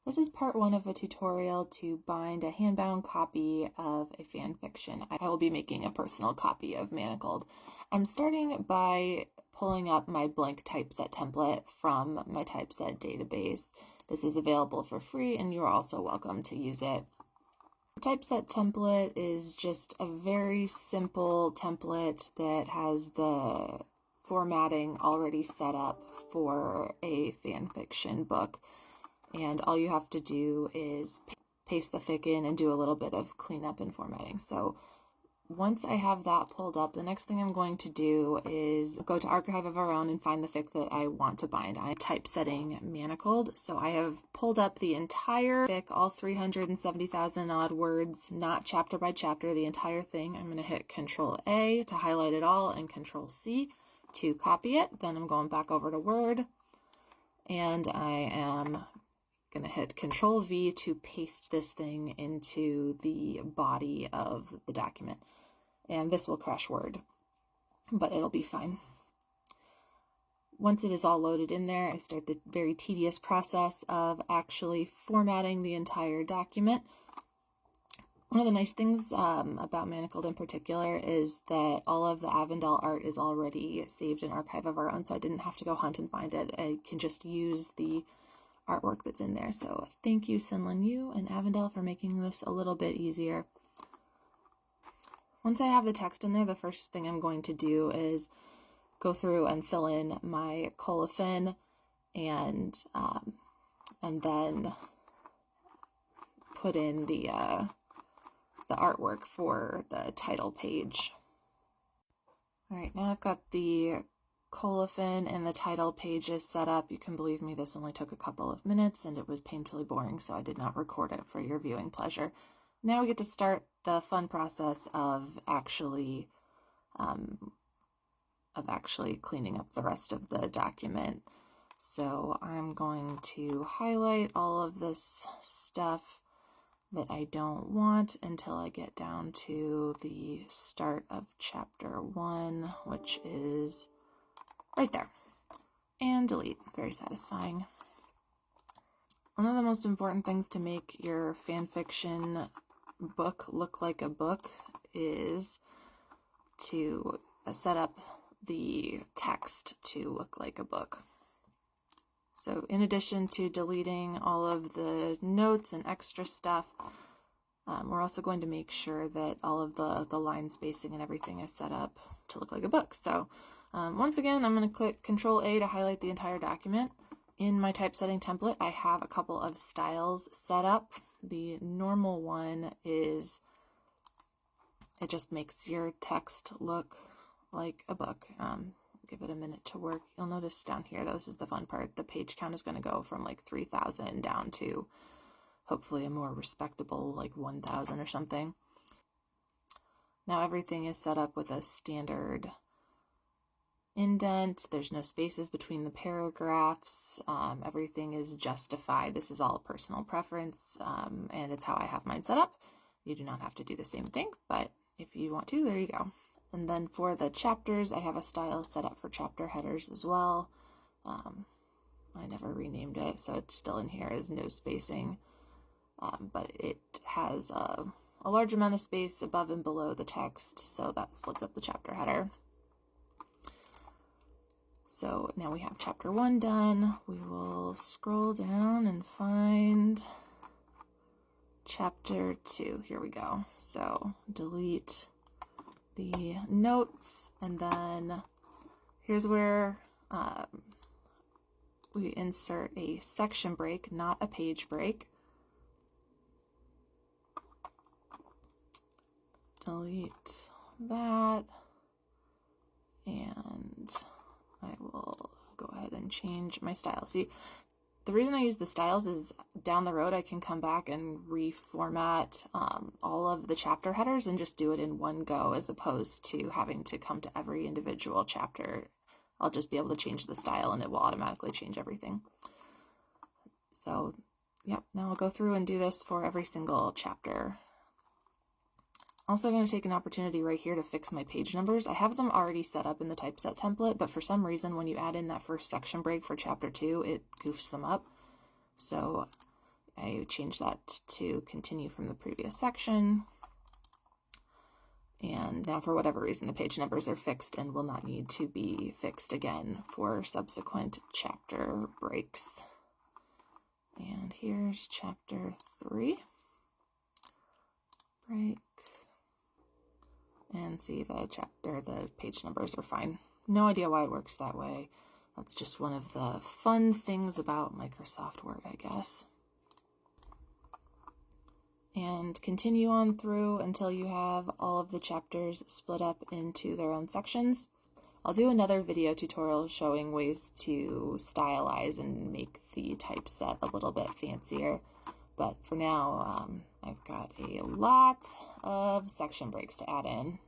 This is part one of a tutorial to bind a handbound copy of a fan fiction. I will be making a personal copy of Manacled. I'm starting by pulling up my blank typeset template from my typeset database. This is available for free and you're also welcome to use it. The typeset template is just a very simple template that has the formatting already set up for a fan fiction book. And all you have to do is paste the fic in and do a little bit of cleanup and formatting. So once I have that pulled up, the next thing I'm going to do is go to Archive of Our Own and find the fic that I want to bind. I'm typesetting Manacled. So I have pulled up the entire fic, all 370,000 odd words, not chapter by chapter, the entire thing. I'm going to hit Control A to highlight it all and Control C to copy it. Then I'm going back over to Word and I am going to hit Control V to paste this thing into the body of the document. And this will crash Word, but it'll be fine. Once it is all loaded in there, I start the very tedious process of actually formatting the entire document. One of the nice things about Manacled in particular is that all of the Avondale art is already saved in Archive of Our Own, so I didn't have to go hunt and find it. I can just use the artwork that's in there. So thank you, Sinlin Yu and Avondale, for making this a little bit easier. Once I have the text in there, the first thing I'm going to do is go through and fill in my colophon and then put in the artwork for the title page. All right, now I've got the colophon and the title pages set up. You can believe me, this only took a couple of minutes and it was painfully boring, so I did not record it for your viewing pleasure. Now we get to start the fun process of actually cleaning up the rest of the document. So I'm going to highlight all of this stuff that I don't want until I get down to the start of chapter 1, which is right there, and delete. Very satisfying. One of the most important things to make your fan fiction book look like a book is to set up the text to look like a book. So in addition to deleting all of the notes and extra stuff, we're also going to make sure that all of the line spacing and everything is set up to look like a book. So once again, I'm going to click Control A to highlight the entire document. In my typesetting template, I have a couple of styles set up. The normal one is, it just makes your text look like a book. Give it a minute to work. You'll notice down here, this is the fun part, the page count is going to go from like 3,000 down to hopefully a more respectable like 1,000 or something. Now everything is set up with a standard indent. There's no spaces between the paragraphs. Everything is justified. This is all personal preference, and it's how I have mine set up. You do not have to do the same thing, but if you want to, there you go. And then for the chapters, I have a style set up for chapter headers as well. I never renamed it, so it's still in here as no spacing, but it has a large amount of space above and below the text, so that splits up the chapter header. So now we have chapter 1 done. We will scroll down and find chapter 2. Here we go. So delete the notes, and then here's where we insert a section break, not a page break. Delete that, and I will go ahead and change my style. See, the reason I use the styles is down the road I can come back and reformat all of the chapter headers and just do it in one go, as opposed to having to come to every individual chapter. I'll just be able to change the style and it will automatically change everything. So, yep, now I'll go through and do this for every single chapter. Also going to take an opportunity right here to fix my page numbers. I have them already set up in the typeset template, but for some reason when you add in that first section break for chapter 2, it goofs them up. So I changed that to continue from the previous section. And now for whatever reason, the page numbers are fixed and will not need to be fixed again for subsequent chapter breaks. And here's chapter 3. Break. And see the page numbers are fine. No idea why it works that way. That's just one of the fun things about Microsoft Word, I guess. And continue on through until you have all of the chapters split up into their own sections. I'll do another video tutorial showing ways to stylize and make the typeset a little bit fancier. But for now, I've got a lot of section breaks to add in.